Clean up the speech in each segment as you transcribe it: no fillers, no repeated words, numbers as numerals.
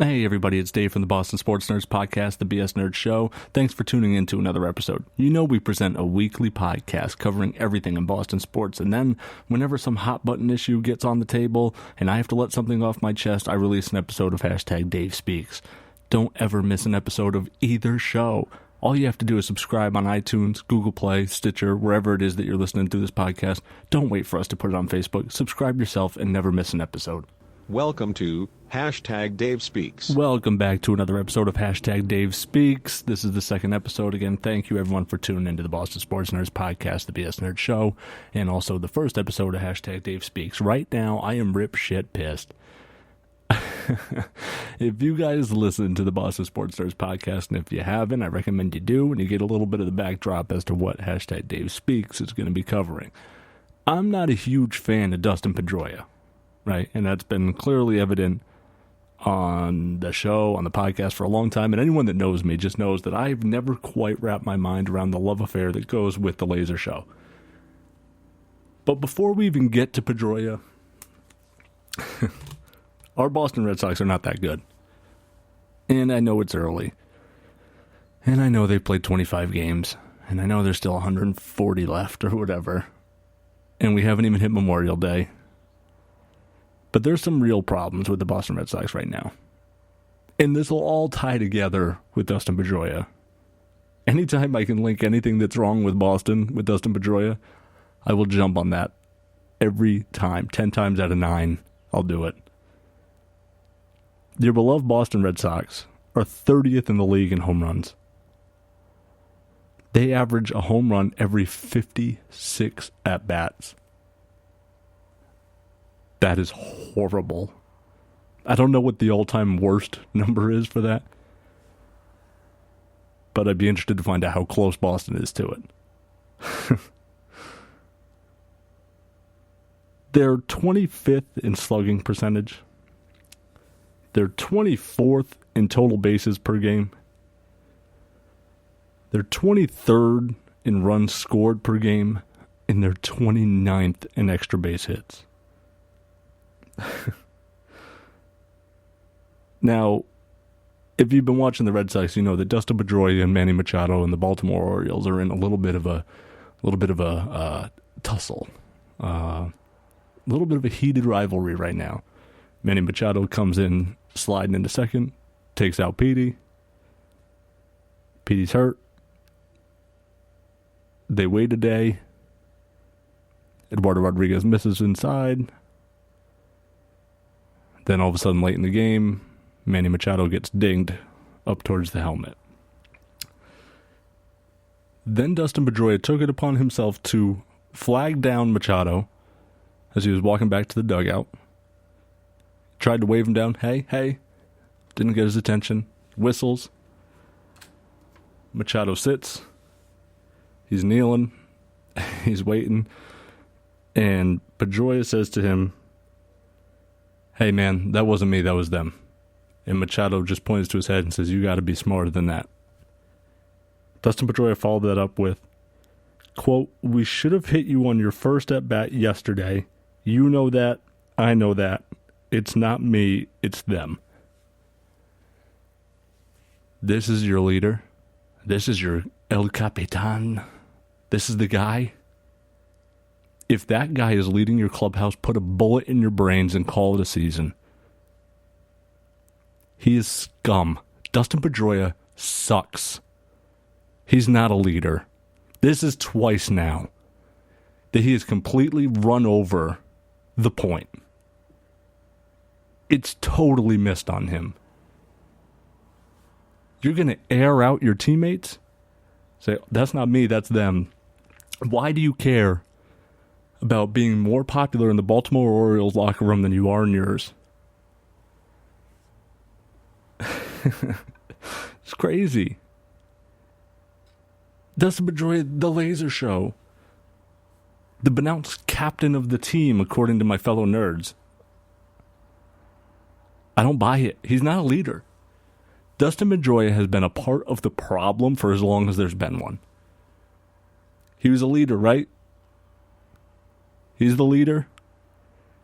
Hey everybody, it's Dave from the Boston Sports Nerds podcast, the B.S.N Show. Thanks for tuning in to another episode. You know we present a weekly podcast covering everything in Boston sports, and then whenever some hot button issue gets on the table and I have to let something off my chest, I release an episode of Dave Speaks. Don't ever miss an episode of either show. All you have to do is subscribe on iTunes, Google Play, Stitcher, wherever it is that you're listening to this podcast. Don't wait for us to put it on Facebook. Subscribe yourself and never miss an episode. Welcome to Dave Speaks. Welcome back to another episode of Dave Speaks. This is the second episode. Again, thank you everyone for tuning into the Boston Sports Nerds podcast, the B.S.N Show, and also the first episode of Dave Speaks. Right now, I am rip shit pissed. If you guys listen to the Boston Sports Nerds podcast, and if you haven't, I recommend you do, and you get a little bit of the backdrop as to what Dave Speaks is going to be covering. I'm not a huge fan of Dustin Pedroia. Right, and that's been clearly evident on the show, on the podcast for a long time, and anyone that knows me just knows that I've never quite wrapped my mind around the love affair that goes with the laser show. But before we even get to Pedroia, our Boston Red Sox are not that good. And I know it's early. And I know they've played 25 games, and I know there's still 140 left or whatever. And we haven't even hit Memorial Day. But there's some real problems with the Boston Red Sox right now. And this will all tie together with Dustin Pedroia. Anytime I can link anything that's wrong with Boston with Dustin Pedroia, I will jump on that every time. 10 times out of 9, I'll do it. Your beloved Boston Red Sox are 30th in the league in home runs. They average a home run every 56 at-bats. That is horrible. I don't know what the all-time worst number is for that. But I'd be interested to find out how close Boston is to it. They're 25th in slugging percentage. They're 24th in total bases per game. They're 23rd in runs scored per game. And they're 29th in extra base hits. Now, if you've been watching the Red Sox, you know that Dustin Pedroia and Manny Machado and the Baltimore Orioles are in a little bit of a tussle, a little bit of a heated rivalry right now. Manny Machado comes in sliding into second, takes out Petey. Petey's hurt. They wait a day. Eduardo Rodriguez misses inside. Then all of a sudden, late in the game, Manny Machado gets dinged up towards the helmet. Then Dustin Pedroia took it upon himself to flag down Machado as he was walking back to the dugout. Tried to wave him down. Hey, hey. Didn't get his attention. Whistles. Machado sits. He's kneeling. He's waiting. And Pedroia says to him, "Hey man, that wasn't me, that was them." And Machado just points to his head and says, "You got to be smarter than that." Dustin Pedroia followed that up with, quote, "We should have hit you on your first at-bat yesterday. You know that, I know that. It's not me, it's them." This is your leader. This is your El Capitan. This is the guy. If that guy is leading your clubhouse, put a bullet in your brains and call it a season. He is scum. Dustin Pedroia sucks. He's not a leader. This is twice now that he has completely run over the point. It's totally missed on him. You're going to air out your teammates? Say, that's not me, that's them. Why do you care about being more popular in the Baltimore Orioles locker room than you are in yours? It's crazy. Dustin Pedroia, the laser show. The pronounced captain of the team, according to my fellow nerds. I don't buy it. He's not a leader. Dustin Pedroia has been a part of the problem for as long as there's been one. He was a leader, right? He's the leader?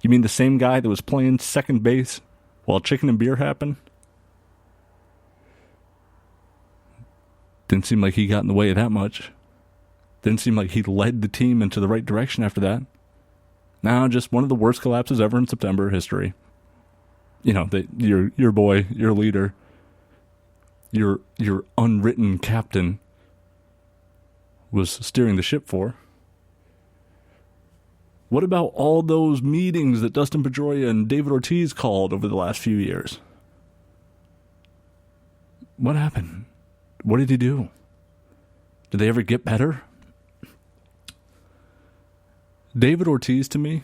You mean the same guy that was playing second base while chicken and beer happened? Didn't seem like he got in the way of that much. Didn't seem like he led the team into the right direction after that. No, just one of the worst collapses ever in September history. You know, your boy, your leader, your unwritten captain was steering the ship for. What about all those meetings that Dustin Pedroia and David Ortiz called over the last few years? What happened? What did he do? Did they ever get better? David Ortiz, to me,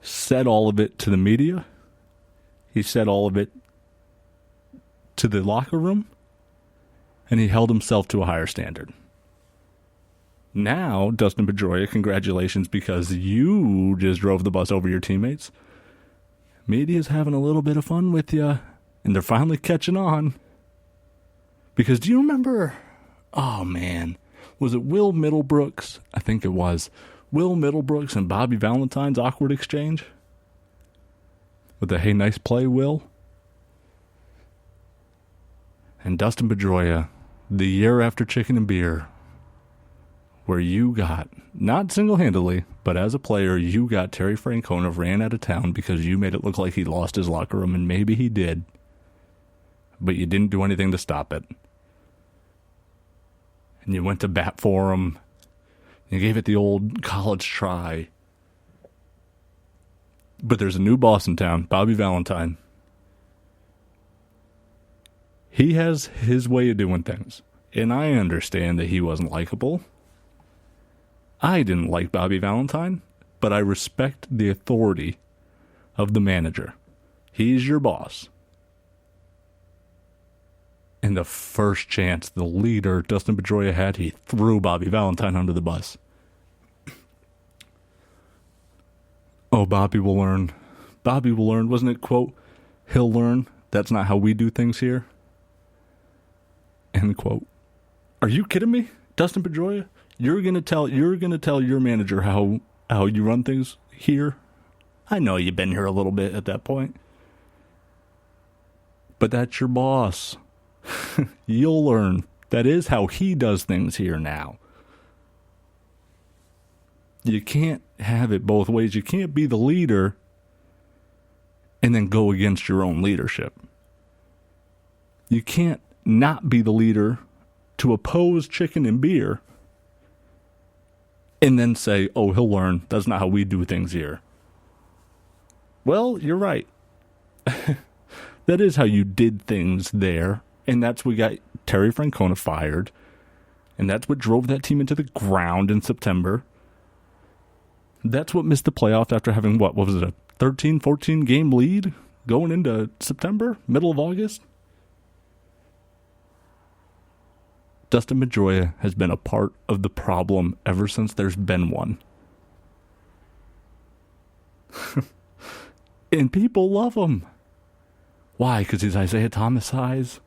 said all of it to the media. He said all of it to the locker room. And he held himself to a higher standard. Now, Dustin Pedroia, congratulations, because you just drove the bus over your teammates. Media's having a little bit of fun with you, and they're finally catching on. Because do you remember, oh man, was it Will Middlebrooks? I think it was. Will Middlebrooks and Bobby Valentine's awkward exchange? With the, hey, nice play, Will? And Dustin Pedroia, the year after Chicken and Beer, where you got, not single-handedly, but as a player, you got Terry Francona ran out of town because you made it look like he lost his locker room, and maybe he did. But you didn't do anything to stop it. And you went to bat for him. You gave it the old college try. But there's a new boss in town, Bobby Valentine. He has his way of doing things. And I understand that he wasn't likable. I didn't like Bobby Valentine, but I respect the authority of the manager. He's your boss. And the first chance the leader, Dustin Pedroia, had, he threw Bobby Valentine under the bus. Oh, Bobby will learn. Bobby will learn. Wasn't it, quote, he'll learn. That's not how we do things here. End quote. Are you kidding me? Dustin Pedroia? You're gonna tell your manager how you run things here? I know you've been here a little bit at that point. But that's your boss. You'll learn. That is how he does things here now. You can't have it both ways. You can't be the leader and then go against your own leadership. You can't not be the leader to oppose Chicken and Beer and then say, oh, he'll learn. That's not how we do things here. Well, you're right. That is how you did things there. And that's what got Terry Francona fired. And that's what drove that team into the ground in September. That's what missed the playoffs after having, what was it, a 13, 14 game lead going into September, middle of August? Dustin Pedroia has been a part of the problem ever since there's been one. And people love him. Why? Because he's Isaiah Thomas size.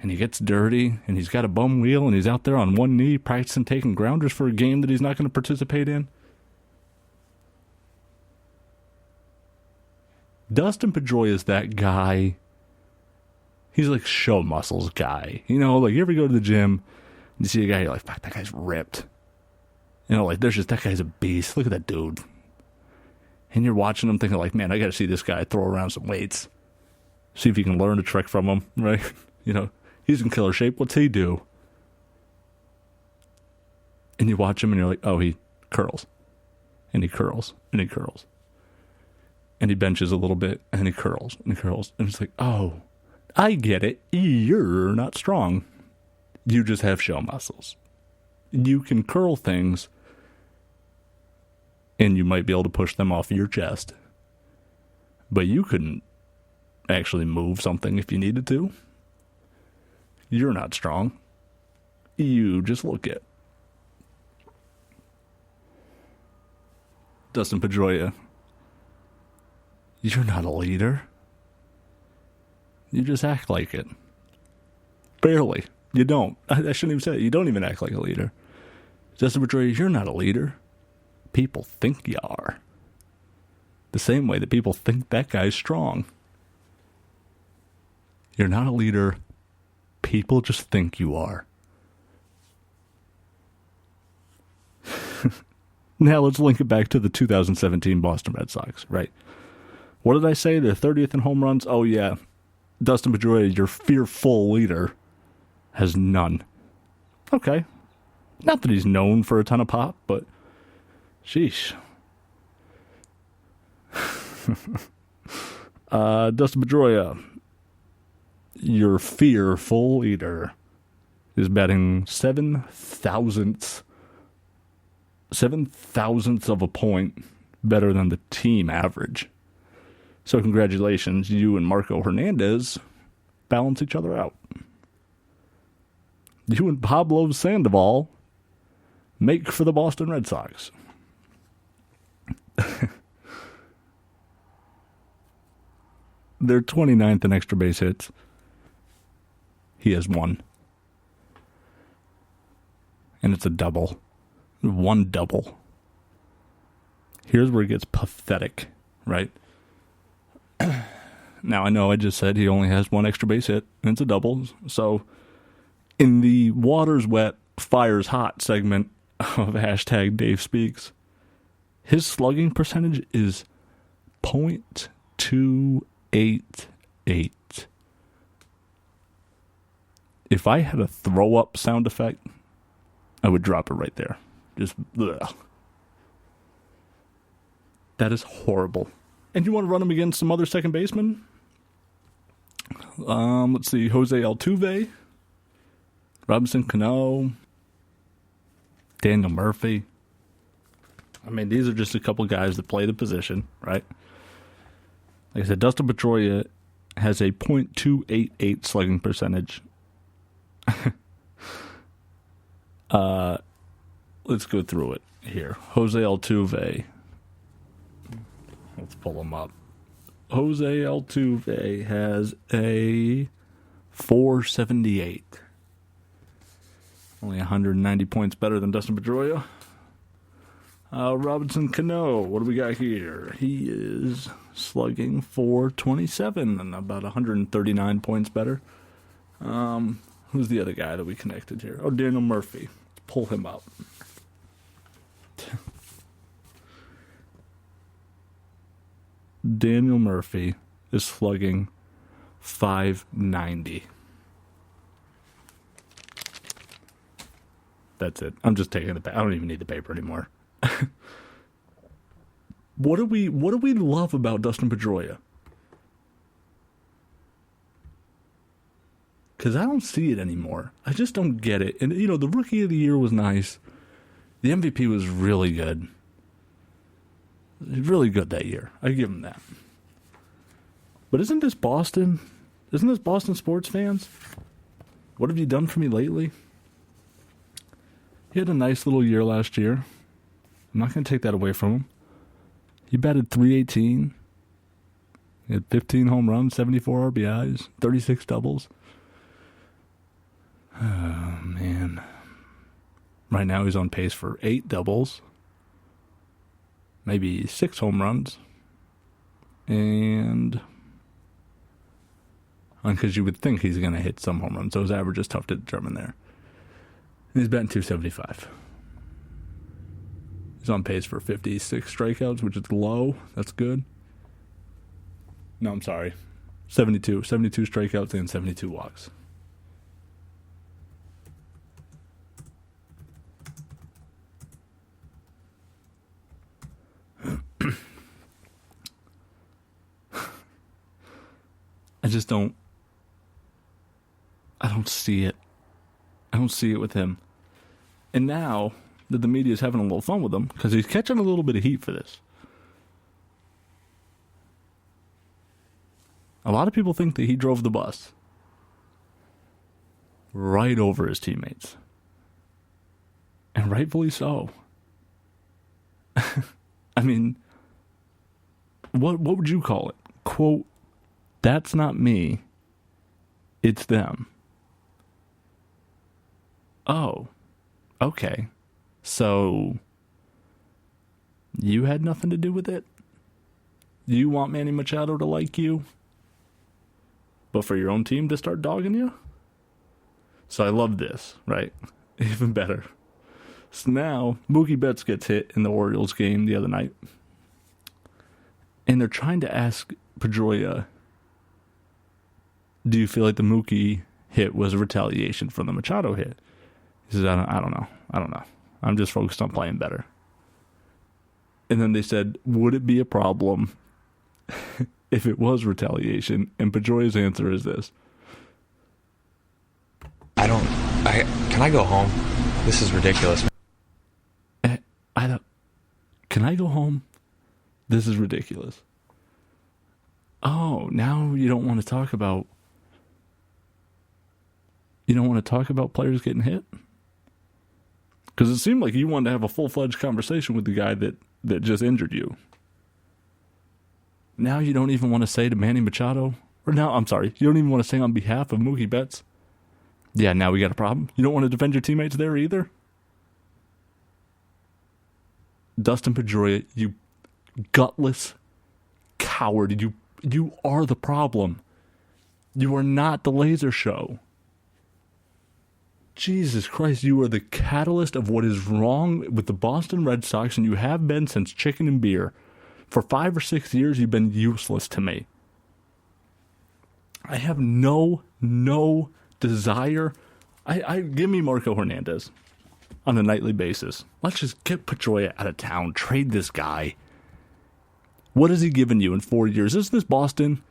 And he gets dirty, and he's got a bum wheel, and he's out there on one knee practicing taking grounders for a game that he's not going to participate in. Dustin Pedroia is that guy. He's like show muscles guy. You know, like you ever go to the gym and you see a guy, you're like, fuck, that guy's ripped. You know, like there's just, that guy's a beast. Look at that dude. And you're watching him thinking like, man, I got to see this guy throw around some weights. See if you can learn a trick from him, right? You know, he's in killer shape. What's he do? And you watch him and you're like, oh, he curls. And he curls. And he curls. And he benches a little bit. And he curls. And he curls. And it's like, oh, I get it. You're not strong. You just have show muscles. You can curl things. And you might be able to push them off your chest. But you couldn't actually move something if you needed to. You're not strong. You just look it. Dustin Pedroia, you're not a leader. You just act like it. Barely. You don't. I shouldn't even say it. You don't even act like a leader. Dustin Pedroia, you're not a leader. People think you are. The same way that people think that guy's strong. You're not a leader, people just think you are. Now let's link it back to the 2017 Boston Red Sox, right? What did I say? They're 30th in home runs? Oh, yeah. Dustin Pedroia, your fearful leader, has none. Okay. Not that he's known for a ton of pop, but sheesh. Dustin Pedroia, your fearful leader, is batting 7,000ths of a point better than the team average. So congratulations, you and Marco Hernandez balance each other out. You and Pablo Sandoval make for the Boston Red Sox. They're 29th in extra base hits. He has one. And it's a double. One double. Here's where it gets pathetic, right? Now, I know I just said he only has one extra base hit, and it's a double. So, in the Water's Wet, Fire's Hot segment of hashtag Dave Speaks, his slugging percentage is .288. If I had a throw-up sound effect, I would drop it right there. Just, ugh. That is horrible. And you want to run him against some other second baseman? Let's see. Jose Altuve, Robinson Cano, Daniel Murphy. I mean, these are just a couple guys that play the position, right? Like I said, Dustin Pedroia has a .288 slugging percentage. Let's go through it here. Jose Altuve. Let's pull him up. Jose Altuve has a .478. Only 190 points better than Dustin Pedroia. Robinson Cano, what do we got here? He is slugging .427 and about 139 points better. Who's the other guy that we connected here? Oh, Daniel Murphy. Let's pull him up. Daniel Murphy is slugging .590. That's it. I'm just taking the. I don't even need the paper anymore. What do we love about Dustin Pedroia? Because I don't see it anymore. I just don't get it. And, the Rookie of the Year was nice. The MVP was really good. Really good that year. I give him that. But isn't this Boston? Isn't this Boston sports fans? What have you done for me lately? He had a nice little year last year. I'm not going to take that away from him. He batted .318. He had 15 home runs, 74 RBIs, 36 doubles. Oh, man. Right now he's on pace for 8 doubles. Maybe 6 home runs. And because you would think he's going to hit some home runs. So his average is tough to determine there. He's batting .275. He's on pace for 56 strikeouts, which is low. That's good. No, I'm sorry. 72. 72 strikeouts and 72 walks. I don't see it. I don't see it with him. And now that the media is having a little fun with him, because he's catching a little bit of heat for this. A lot of people think that he drove the bus right over his teammates. And rightfully so. I mean, what would you call it? Quote, "That's not me. It's them." Oh, okay. So, you had nothing to do with it? You want Manny Machado to like you? But for your own team to start dogging you? So I love this, right? Even better. So now, Mookie Betts gets hit in the Orioles game the other night. And they're trying to ask Pedroia, do you feel like the Mookie hit was a retaliation from the Machado hit? He says, I don't know. I'm just focused on playing better. And then they said, would it be a problem if it was retaliation? And Pedroia's answer is this. Can I go home? This is ridiculous. Can I go home? This is ridiculous. Oh, now you don't want to talk about players getting hit? Because it seemed like you wanted to have a full-fledged conversation with the guy that just injured you. Now you don't even want to say to Manny Machado, you don't even want to say on behalf of Mookie Betts, yeah, now we got a problem. You don't want to defend your teammates there either? Dustin Pedroia, you gutless coward. You are the problem. You are not the laser show. Jesus Christ, you are the catalyst of what is wrong with the Boston Red Sox, and you have been since Chicken and Beer. For 5 or 6 years, you've been useless to me. I have no desire. Give me Marco Hernandez on a nightly basis. Let's just get Pedroia out of town. Trade this guy. What has he given you in 4 years? Is this Boston?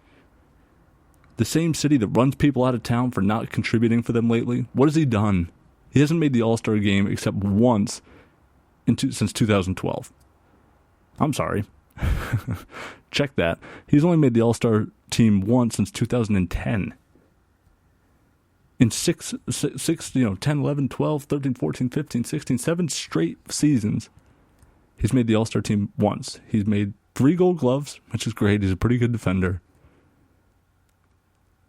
The same city that runs people out of town for not contributing for them lately? What has he done? He hasn't made the All-Star game except once since 2012. I'm sorry. Check that. He's only made the All-Star team once since 2010. In 10, 11, 12, 13, 14, 15, 16, 7 straight seasons, he's made the All-Star team once. He's made 3 Gold Gloves, which is great. He's a pretty good defender.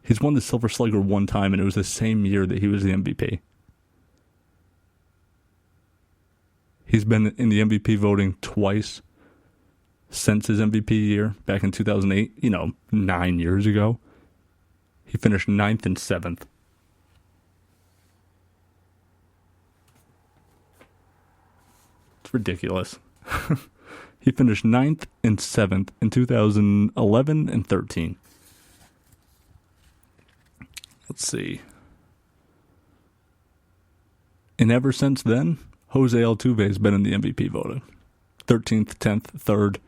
He's won the Silver Slugger one time, and it was the same year that he was the MVP. He's been in the MVP voting twice since his MVP year, back in 2008, 9 years ago. He finished 9th and 7th. It's ridiculous. He finished 9th and 7th in 2011 and 13. Let's see. And ever since then, Jose Altuve has been in the MVP voting. 13th, 10th, 3rd.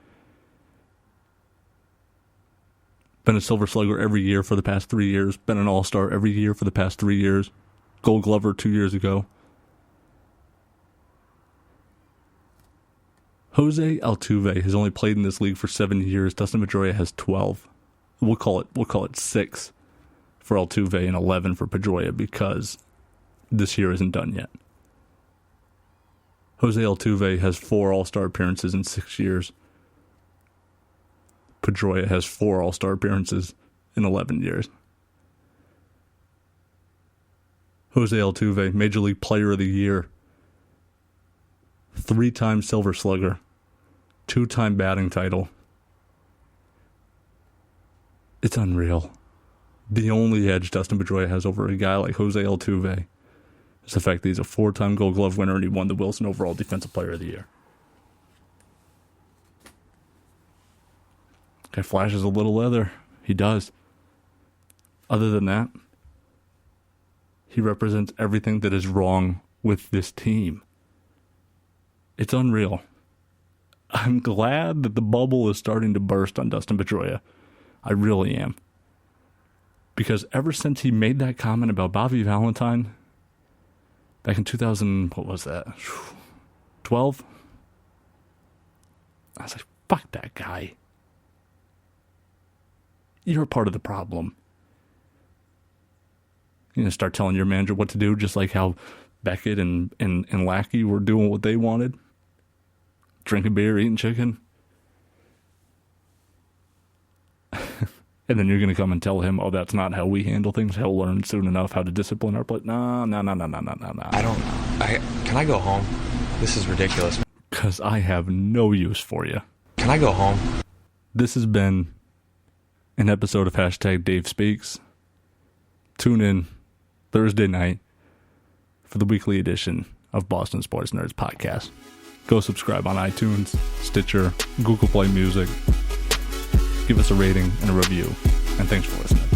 Been a Silver Slugger every year for the past 3 years. Been an All-Star every year for the past 3 years. Gold Glover 2 years ago. Jose Altuve has only played in this league for 7 years. Dustin Pedroia has 12. We'll call it 6 for Altuve and 11 for Pedroia because this year isn't done yet. Jose Altuve has 4 All-Star appearances in 6 years. Pedroia has 4 All-Star appearances in 11 years. Jose Altuve, Major League Player of the Year, 3-time Silver Slugger, 2-time batting title. It's unreal. The only edge Dustin Pedroia has over a guy like Jose Altuve is the fact that he's a 4-time Gold Glove winner and he won the Wilson overall Defensive Player of the Year. Guy flashes a little leather. He does. Other than that, he represents everything that is wrong with this team. It's unreal. I'm glad that the bubble is starting to burst on Dustin Pedroia. I really am. Because ever since he made that comment about Bobby Valentine back in 2000, what was that? 12? I was like, fuck that guy. You're a part of the problem. You're going to start telling your manager what to do, just like how Beckett and Lackey were doing what they wanted. Drinking beer, eating chicken. And then you're going to come and tell him, oh, that's not how we handle things. He'll learn soon enough how to discipline our play. No. Can I go home? This is ridiculous. Because I have no use for you. Can I go home? This has been an episode of Hashtag Dave Speaks. Tune in Thursday night for the weekly edition of Boston Sports Nerds Podcast. Go subscribe on iTunes, Stitcher, Google Play Music. Give us a rating and a review. And thanks for listening.